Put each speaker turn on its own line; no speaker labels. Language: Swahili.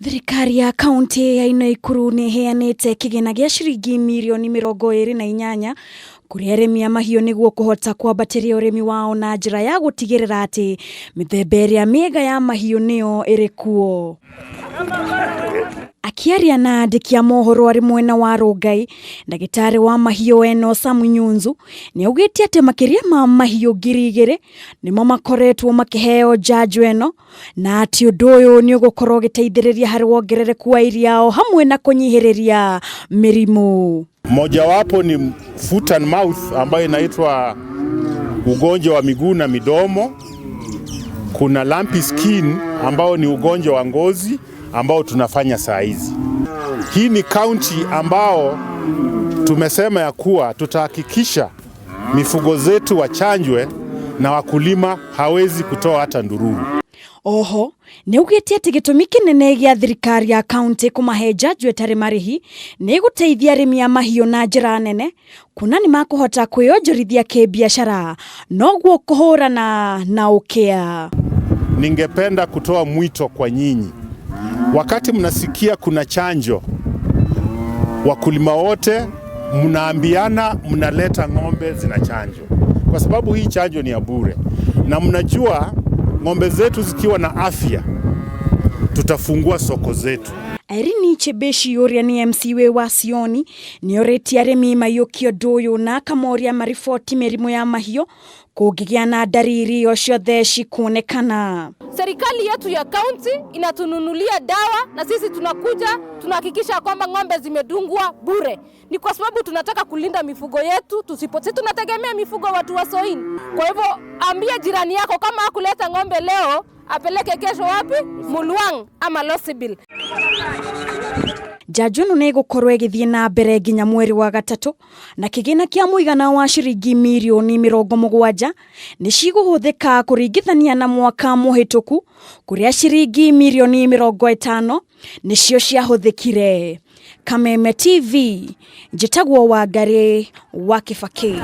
Thirikari ya kaunti ya Naikuru ni uheanite kigina gya Ciringi mirioni 28 kuri arimi a mahiu niguo kuhota kwambatiria urimi wao na njira ya gutigirira ati mithemba iria miega ya mahiu niyo iri kuo. Akiaria na andiki a mohoro ari mwena wa Rungai, ndagitari wa mahiu Enos Amuyunzu ni augite ati makiria ma mahiu 2,000 nimo makoretwo makiheo njanjo eno, na ati undu uyu ni ugukorwo giteithiriria hari wongerereku wa iria o hamwe na kunyihiriria mirimu.
Mojawapo ni foot and mouth ambayo inaitwa ugonjwa wa miguu na midomo. Kuna lumpy skin ambao ni ugonjwa wa ngozi ambao tunafanya saa hizi. Hii ni kaunti ambao tumesema ya kuwa tutahakikisha mifugo zetu wachanjwe na wakulima hawezi kutoa hata ndururu.
Oho, ni ugite ati gitumi kinene gya thirikari ya kaunti kumahe njanjo etari marihi ni guteithia arimi a mahiu na njira nene, kuna ni makuhota kwionjorithia kibiashara noguo kuhurana na ukia.
Ningependa kutoa mwito kwa nyinyi. Wakati mnasikia kuna chanjo, wakulima wote mnaambiana mnaleta ng'ombe zina chanjo, kwa sababu hii chanjo ni ya bure, na mnajua ng'ombe zetu zikiwa na afya tutafungua soko zetu.
Irini Chebeshi uria ni MC wa Sioni ni oreti arimi mayukio nduyu na kamoria marifoti mirimu ya mahiu kugigia na dariri o ciothe cikuonekana.
Serikali yetu ya kaunti inatununulia dawa na sisi tunakuja tunahakikisha kwamba ng'ombe zimedungwa bure. Ni kwa sababu tunataka kulinda mifugo yetu, tunategemea mifugo watu wa Soini. Kwa hivyo ambia jirani yako kama hakuleta ng'ombe leo apeleke kesho wapi? Mulwang ama Losibil.
Njanjo ni gukorwo igithie na mbere nginya mweri wa gatatu, na kigina kia muigana wa Ciringi mirioni 70 ni ciguhuthika kuringithania na mwaka muhituku kuria Ciringi mirioni 50 nicio ciahuthikire. Kameme TV, njitagwo Wangari wa Kibaki.